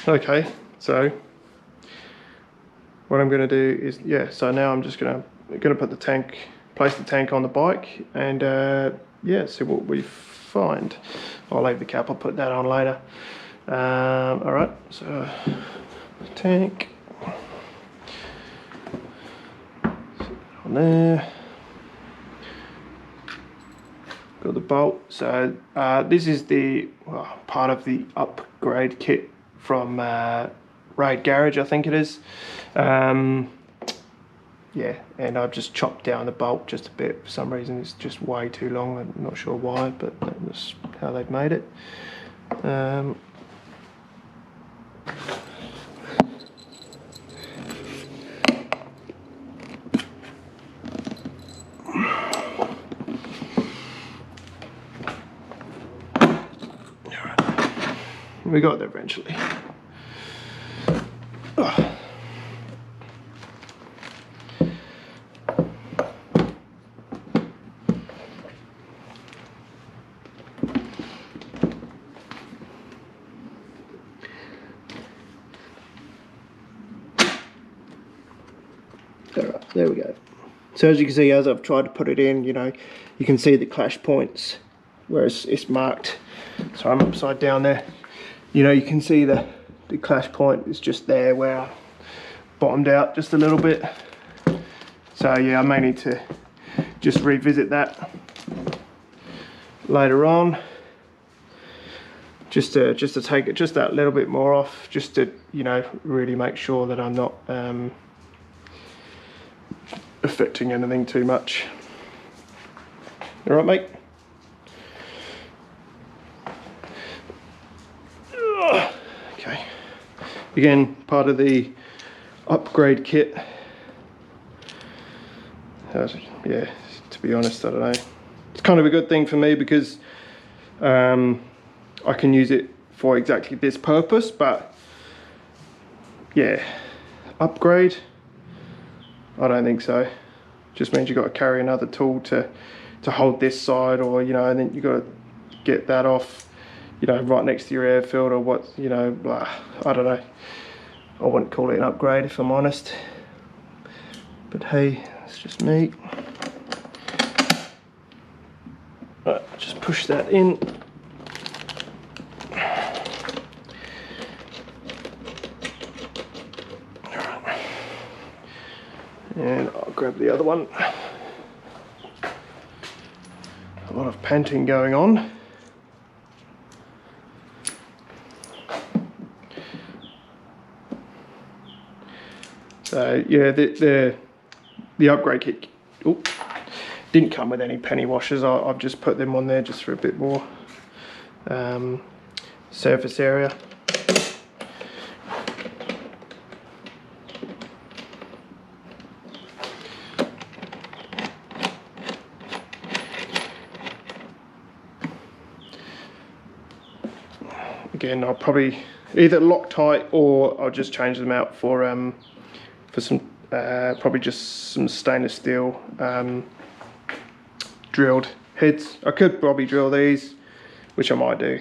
Okay, so what I'm going to do is, yeah, so now I'm just going to put the tank, place the tank on the bike, and yeah, see what we find. I'll leave the cap, I'll put that on later. All right, so tank on there. Got the bolt. So this is the part of the upgrade kit from Raid Garage, I think it is. Yeah, and I've just chopped down the bolt just a bit. For some reason it's just way too long. I'm not sure why, but that's how they've made it. We got there eventually. Oh. Alright, there we go. So as you can see, as I've tried to put it in, you know, you can see the clash points where it's marked. So I'm upside down there. You know, you can see the clash point is just there where I bottomed out just a little bit. So yeah, I may need to just revisit that later on. Just to take it just that little bit more off, just to, you know, really make sure that I'm not affecting anything too much. All right, mate? Okay. Again, part of the upgrade kit. Yeah, to be honest, I don't know. It's kind of a good thing for me because I can use it for exactly this purpose, but yeah, upgrade, I don't think so. Just means you've got to carry another tool to hold this side, or, you know, and then you've got to get that off, you know, right next to your airfield, or what, you know, blah, I don't know. I wouldn't call it an upgrade if I'm honest. But hey, it's just me. Right, just push that in. And I'll grab the other one. A lot of panting going on. So yeah, the upgrade kit didn't come with any penny washers. I've just put them on there just for a bit more surface area. Again, I'll probably either Loctite, or I'll just change them out for some probably just some stainless steel drilled heads. I could probably drill these, which I might do,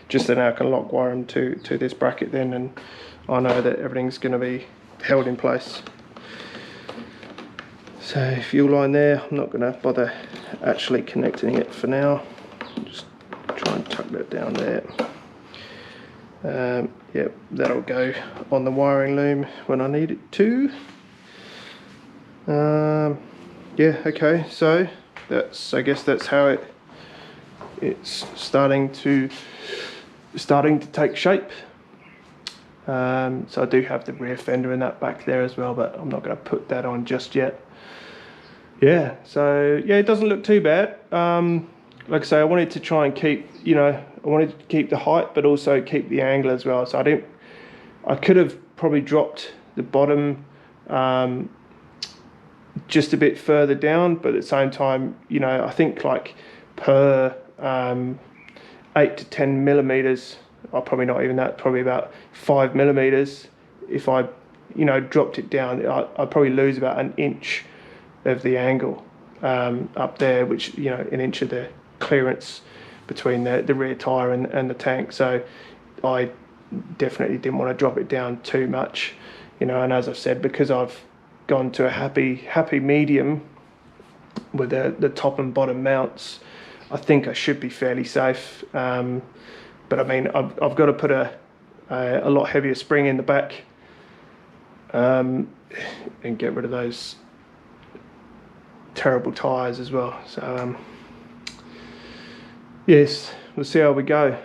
just so now I can lock wire them to this bracket then, and I know that everything's going to be held in place. So fuel line there, I'm not going to bother actually connecting it for now. Just try and tuck that down there. Yep, that'll go on the wiring loom when I need it to. Yeah, okay, so I guess that's how it's starting to take shape. So I do have the rear fender in that back there as well, but I'm not going to put that on just yet. Yeah, so yeah, it doesn't look too bad. Like I say, I wanted to try and keep, you know, I wanted to keep the height, but also keep the angle as well. So I could have probably dropped the bottom just a bit further down, but at the same time, you know, I think like per 8 to 10 millimeters, or probably not even that, probably about 5 millimeters. If I, you know, dropped it down, I'd probably lose about an inch of the angle up there, which, you know, an inch of the clearance between the rear tyre and the tank. So I definitely didn't want to drop it down too much, you know. And as I've said, because I've gone to a happy medium with the top and bottom mounts, I think I should be fairly safe. But I mean, I've got to put a lot heavier spring in the back, and get rid of those terrible tyres as well. So yes, we'll see how we go.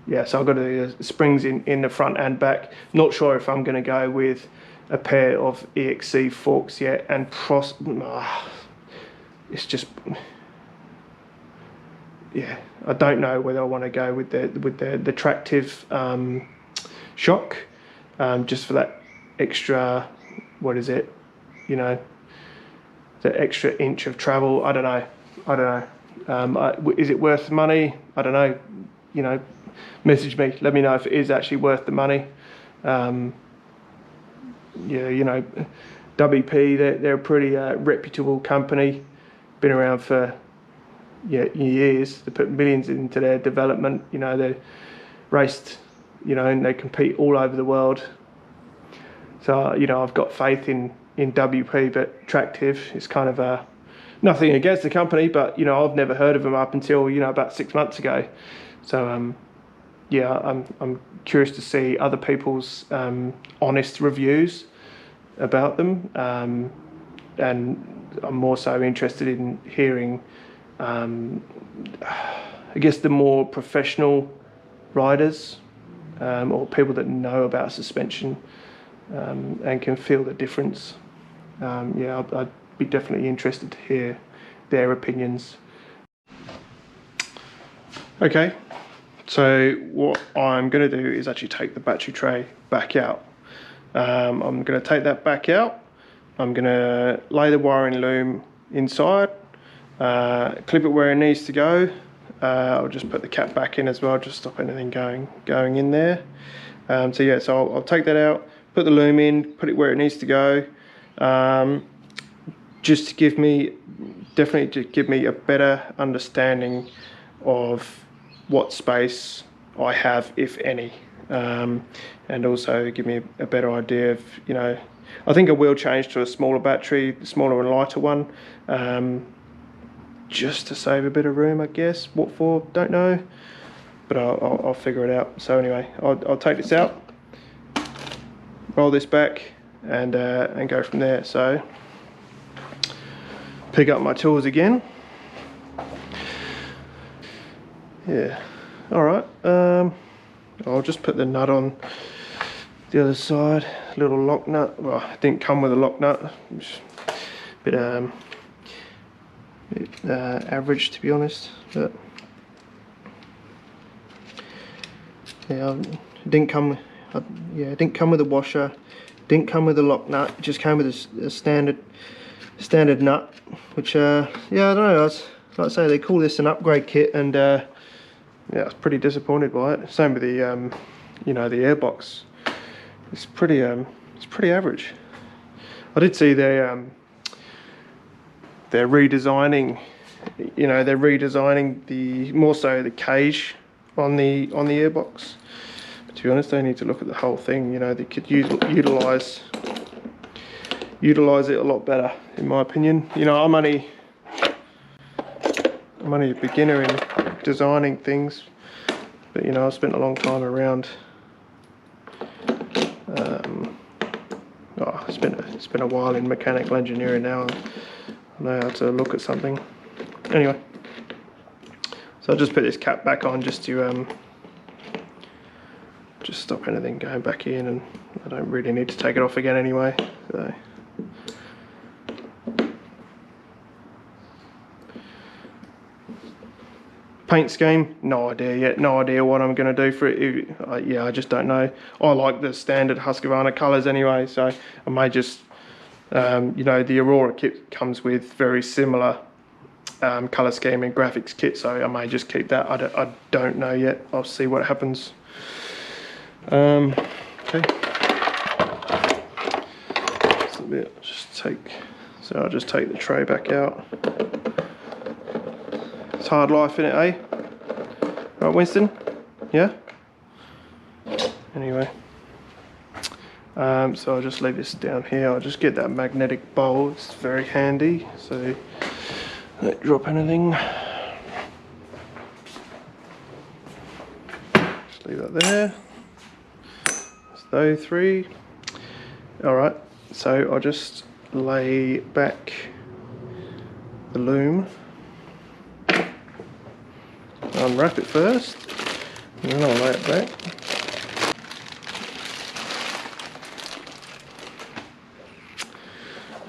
Yeah, so I've got the springs in the front and back. Not sure if I'm going to go with a pair of EXC forks yet, and it's just, yeah, I don't know whether I want to go with the tractive shock, just for that extra, what is it, you know, the extra inch of travel. I don't know. Is it worth the money? I don't know. You know, message me, let me know if it is actually worth the money. Yeah, you know, WP, they're a pretty reputable company, been around for years. They put millions into their development, you know, they're raced, you know, and they compete all over the world. So, you know, I've got faith in WP, but Tractive is kind of nothing against the company, but, you know, I've never heard of them up until, you know, about 6 months ago. So, yeah, I'm curious to see other people's honest reviews about them, and I'm more so interested in hearing, I guess, the more professional riders, or people that know about suspension, and can feel the difference. Yeah, I'd be definitely interested to hear their opinions. Okay, so what I'm going to do is actually take the battery tray back out. I'm going to take that back out. I'm going to lay the wiring loom inside, clip it where it needs to go. I'll just put the cap back in as well, just stop anything going in there. So yeah, so I'll take that out, put the loom in, put it where it needs to go, just to give me a better understanding of what space I have, if any, and also give me a better idea of, you know, I think I will change to a smaller battery, smaller and lighter one, just to save a bit of room, I guess. What for, don't know, but I'll figure it out. So anyway, I'll take this out, roll this back, and go from there. So pick up my tools again. Yeah, all right. I'll just put the nut on the other side. Little lock nut. Well, it didn't come with a lock nut. Bit average, to be honest. But yeah, it didn't come. Yeah, it didn't come with a washer. Didn't come with a lock nut. It just came with a standard nut. Which yeah, I don't know. Like I say, they call this an upgrade kit, and yeah, I was pretty disappointed by it. Same with the you know, the airbox. It's pretty average. I did see they're redesigning, you know, they're redesigning the cage on the airbox. But to be honest, they need to look at the whole thing. You know, they could utilize it a lot better, in my opinion. You know, I'm only a beginner in designing things, but you know, I've spent a long time around. It's been a while in mechanical engineering now. I know how to look at something. Anyway, so I'll just put this cap back on just to just stop anything going back in, and I don't really need to take it off again anyway. So. Paint scheme, no idea yet. No idea what I'm going to do for it. Yeah, I just don't know. I like the standard Husqvarna colours anyway, so I may just, you know, the Aurora kit comes with very similar colour scheme and graphics kit, so I may just keep that. I don't know yet. I'll see what happens. Okay. Just a bit. So I'll just take the tray back out. It's hard life, innit, eh? Right, Winston? Yeah? Anyway, so I'll just leave this down here. I'll just get that magnetic bowl. It's very handy, so don't drop anything. Just leave that there. That's those three. Alright, so I'll just lay back the loom. Unwrap it first, and then I'll lay it back.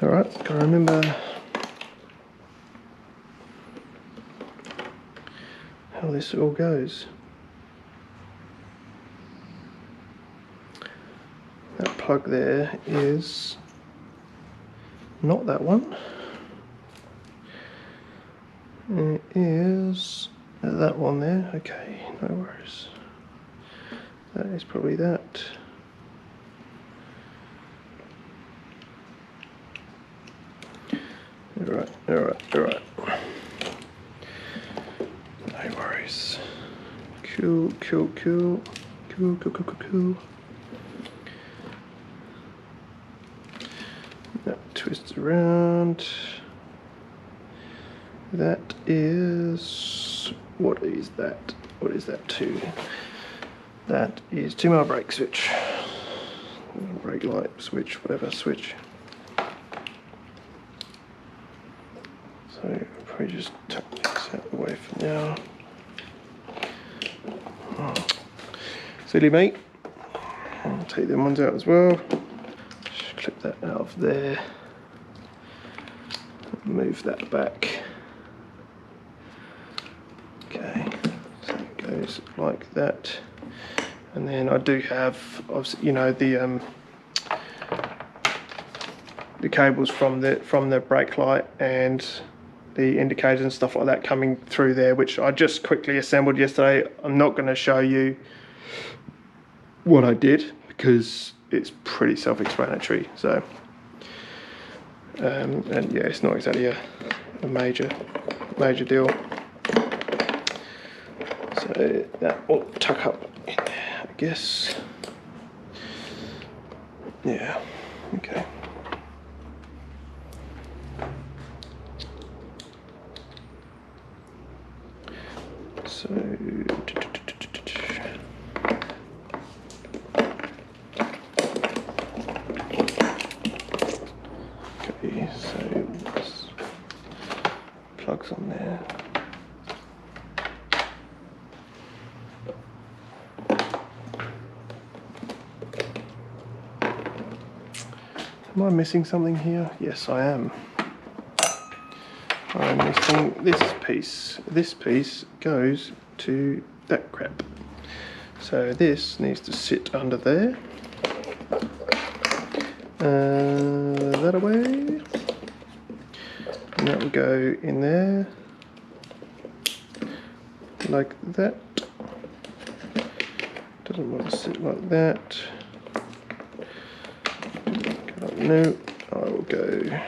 Alright, gotta remember how this all goes. That plug there is not that one. It is that one there. Okay, no worries. That is probably that. Alright. No worries. Cool. That twists around. That is... what is that? What is that to? That is to my brake switch. Brake light switch, whatever switch. So I'll probably just tuck this out the way for now. Silly mate. I'll take them ones out as well. Just clip that out of there. Move that back. Okay, so it goes like that. And then I do have, obviously, you know, the cables from the brake light and the indicators and stuff like that coming through there, which I just quickly assembled yesterday. I'm not going to show you what I did because it's pretty self-explanatory. So, and yeah, it's not exactly a major deal. So that will tuck up in there, I guess. Yeah, okay. So, okay, so this plugs on there. Am I missing something here? Yes, I am. I'm missing this piece. This piece goes to that crap. So this needs to sit under there. That away. And that will go in there. Like that. Doesn't want to sit like that. No, I will go.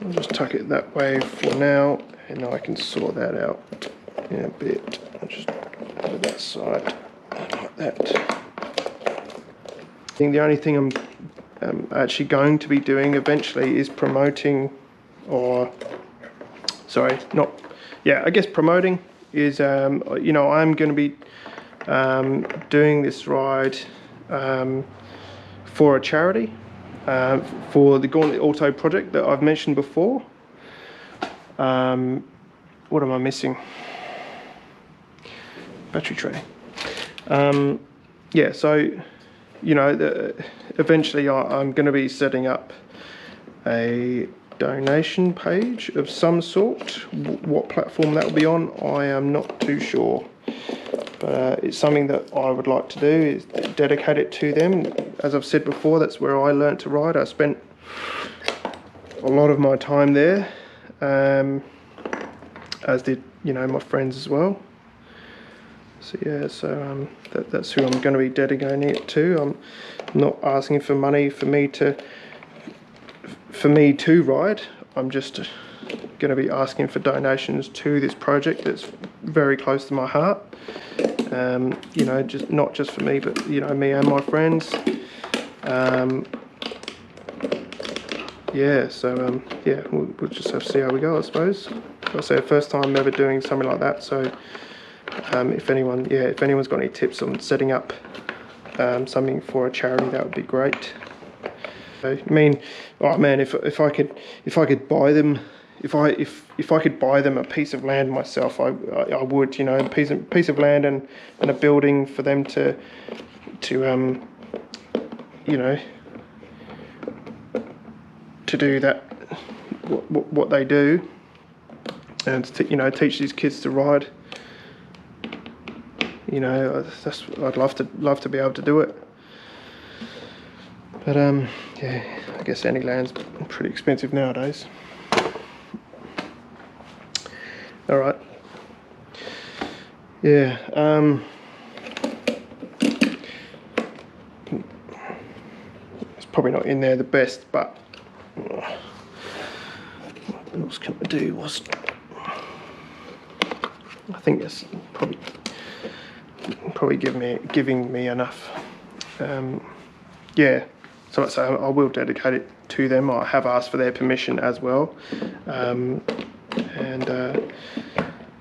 I'll just tuck it that way for now, and I can sort that out in a bit. I'll just over that side, like that. I think the only thing I'm actually going to be doing eventually is promoting, or sorry, not, yeah, I guess promoting is, you know, I'm going to be doing this ride for a charity. For the Gauntlet Auto project that I've mentioned before. What am I missing? Battery tray. Yeah, so, you know, eventually I'm going to be setting up a donation page of some sort. What platform that will be on, I am not too sure. But it's something that I would like to do, is dedicate it to them. As I've said before, that's where I learnt to ride. I spent a lot of my time there, as did, you know, my friends as well. So yeah, so that's who I'm going to be dedicating it to. I'm not asking for money for me to ride. I'm just going to be asking for donations to this project that's very close to my heart. You know, just not just for me, but you know, me and my friends. Yeah, so yeah, we'll just have to see how we go, I suppose. I'll say first time ever doing something like that. So if anyone's got any tips on setting up something for a charity, that would be great. I mean, oh man, if I could buy them, if I could buy them a piece of land myself, I would, you know, a piece of land and a building for them to you know, to do that, what they do, and to, you know, teach these kids to ride. You know, I'd love to be able to do it. But yeah, I guess any land's pretty expensive nowadays. All right. Yeah. It's probably not in there the best, but what else can I do? I think it's probably giving me enough. Yeah. So I will dedicate it to them. I have asked for their permission as well, and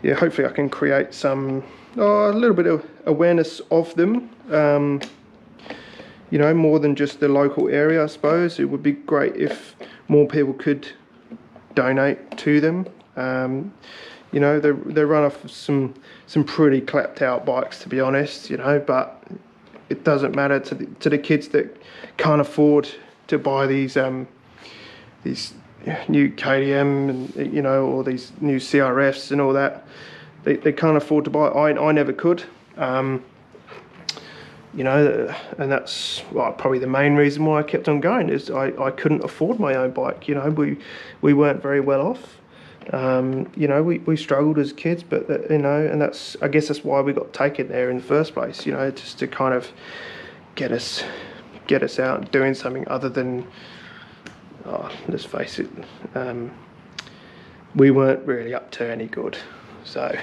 yeah, hopefully I can create some a little bit of awareness of them. You know, more than just the local area, I suppose. It would be great if more people could donate to them. You know, they run off some pretty clapped out bikes, to be honest. You know, but it doesn't matter to the kids that can't afford to buy these new KTM and, you know, or these new CRFs and all that. They can't afford to buy. I never could. You know, and that's probably the main reason why I kept on going, is I couldn't afford my own bike. You know, we weren't very well off. You know, we struggled as kids, but you know, and I guess that's why we got taken there in the first place. You know, just to kind of get us out doing something other than, let's face it, we weren't really up to any good. So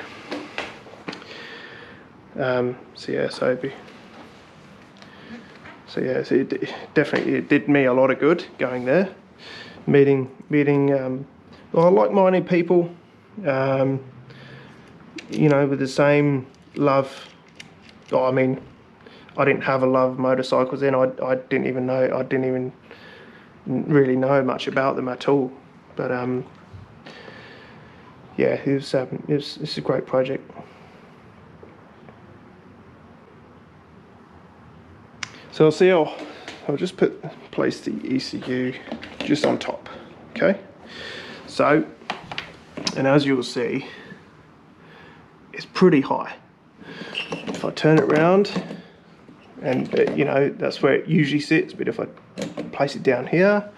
yeah, so it definitely did me a lot of good going there, meeting like-minded people, you know, with the same love. I mean, I didn't have a love of motorcycles then. I didn't even really know much about them at all. But yeah, it's a great project. So I'll just place the ECU just on top, okay? So, and as you'll see, it's pretty high. If I turn it around, and you know, that's where it usually sits, but if I place it down here,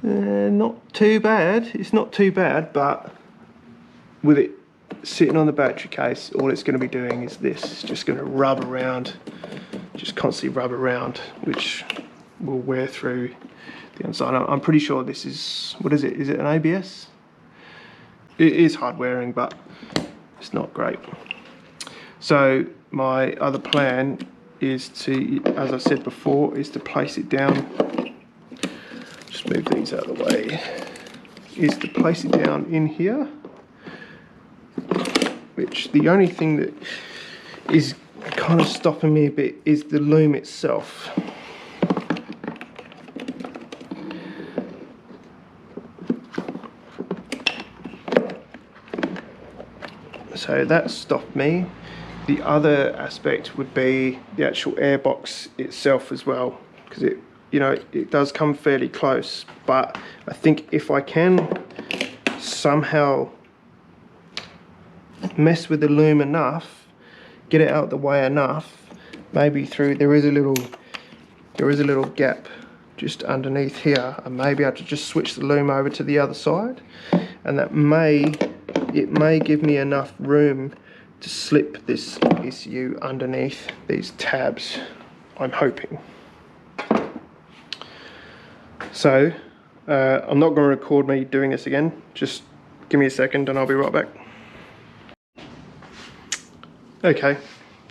not too bad. It's not too bad, but with it sitting on the battery case, all it's going to be doing is this. It's just going to rub around, just constantly rub around, which will wear through the inside. I'm pretty sure this is, what is it? Is it an ABS? It is hard wearing, but it's not great. So my other plan is to, as I said before, is to place it down. Just move these out of the way. Is to place it down in here, which the only thing that is kind of stopping me a bit is the loom itself. So that stopped me. The other aspect would be the actual airbox itself as well, because it, you know, it does come fairly close, but I think if I can somehow mess with the loom enough, get it out the way enough, maybe through, there is a little gap just underneath here, and maybe I have to just switch the loom over to the other side, and it may give me enough room to slip this ECU underneath these tabs, I'm hoping. So I'm not going to record me doing this again, just give me a second and I'll be right back. Okay,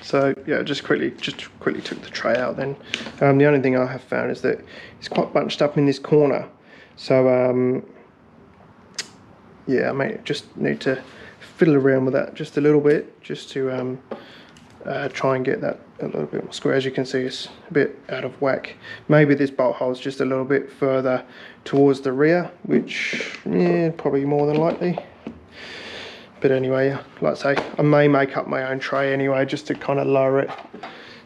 so yeah, just quickly took the tray out then. The only thing I have found is that it's quite bunched up in this corner. So yeah, I may just need to fiddle around with that just a little bit, just to try and get that a little bit more square. As you can see, it's a bit out of whack. Maybe this bolt hole's just a little bit further towards the rear, which, yeah, probably more than likely. But anyway, like I say, I may make up my own tray anyway, just to kind of lower it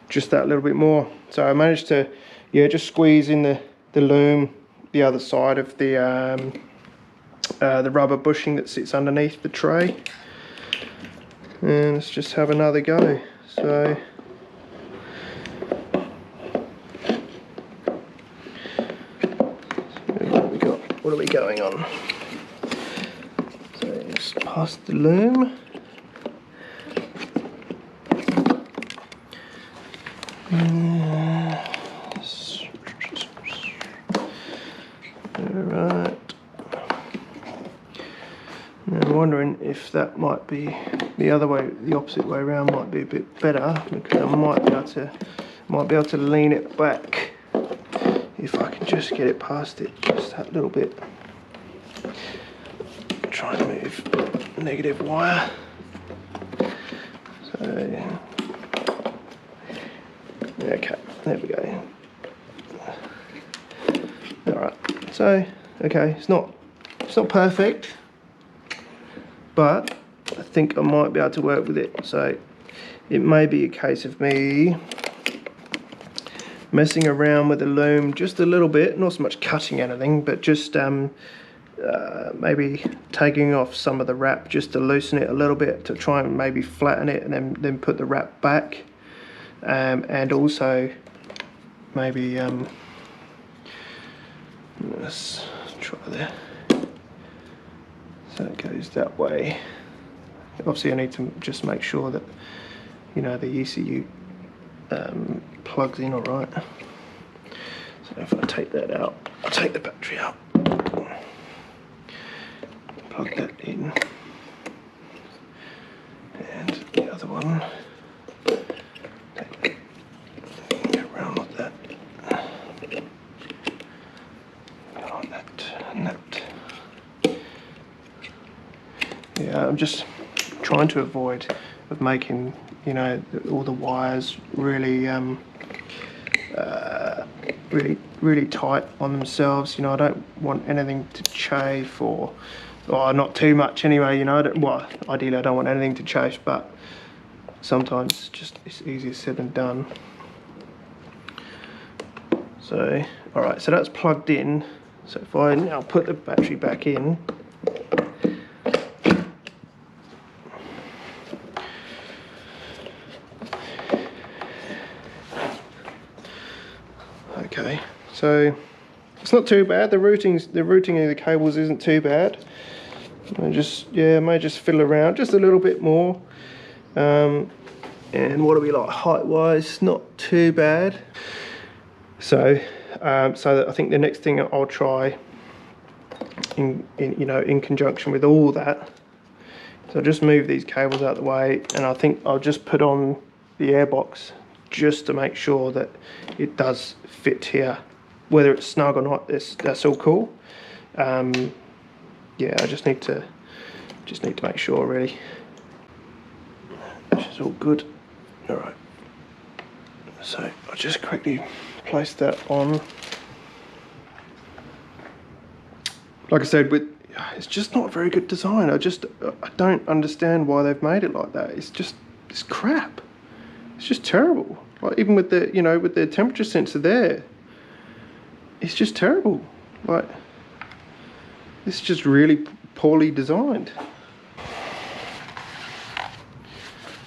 just that little bit more. So I managed to, yeah, just squeeze in the loom, the other side of the rubber bushing that sits underneath the tray. And let's just have another go. So what are we going on? So just past the loom. Alright. I'm wondering if that might be the other way, the opposite way around might be a bit better, because I might be able to lean it back if I can just get it past it just that little bit. Try and move negative wire. So okay, there we go. Alright, so okay, it's not perfect, but I think I might be able to work with it. So it may be a case of me messing around with the loom just a little bit, not so much cutting anything, but just maybe taking off some of the wrap just to loosen it a little bit, to try and maybe flatten it, and then put the wrap back, and also maybe let's try there. So it goes that way. Obviously I need to just make sure that, you know, the ECU plugs in all right. So if I take that out, I'll take the battery out, plug that in, and the other one, go around like that, like that, and that. Yeah, I'm just trying to avoid of making, you know, all the wires really really tight on themselves. You know, I don't want anything to chafe, or not too much anyway, you know. Well, ideally I don't want anything to chafe, but sometimes it's easier said than done. So alright, so that's plugged in. So if I now put the battery back in, okay, so it's not too bad. The routing of the cables isn't too bad. I may just fiddle around just a little bit more. And what do we like height wise? Not too bad. So I think the next thing I'll try in conjunction with all that, so I'll just move these cables out of the way, and I think I'll just put on the airbox just to make sure that it does fit here. Whether it's snug or not, that's all cool. Yeah, I just need to make sure really. Which is all good. All right. So I'll just quickly place that on. Like I said, it's just not a very good design. I don't understand why they've made it like that. It's crap. It's just terrible. Like even with the, you know, with the temperature sensor there, it's just terrible. Like, it's just really poorly designed.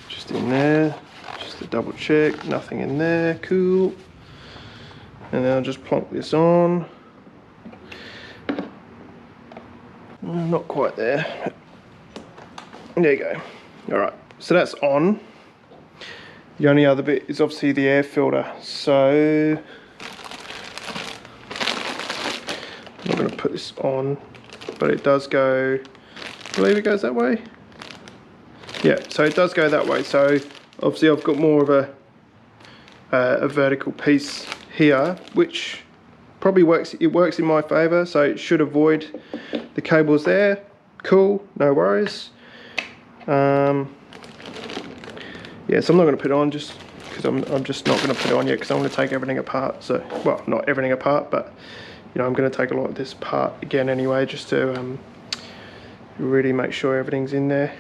Just in there, just to double check, nothing in there, cool. And then I'll just plonk this on. Not quite there. There you go. All right, so that's on. The only other bit is obviously the air filter. So I'm not going to put this on, but it does go believe it goes that way. Yeah, so it does go that way. So obviously I've got more of a vertical piece here, which probably works. It works in my favour, so it should avoid the cables there. Cool, no worries. Yeah, so I'm not going to put it on just because I'm just not going to put it on yet because I want to take everything apart. So, well, not everything apart, but you know, I'm going to take a lot of this apart again anyway, just to really make sure everything's in there.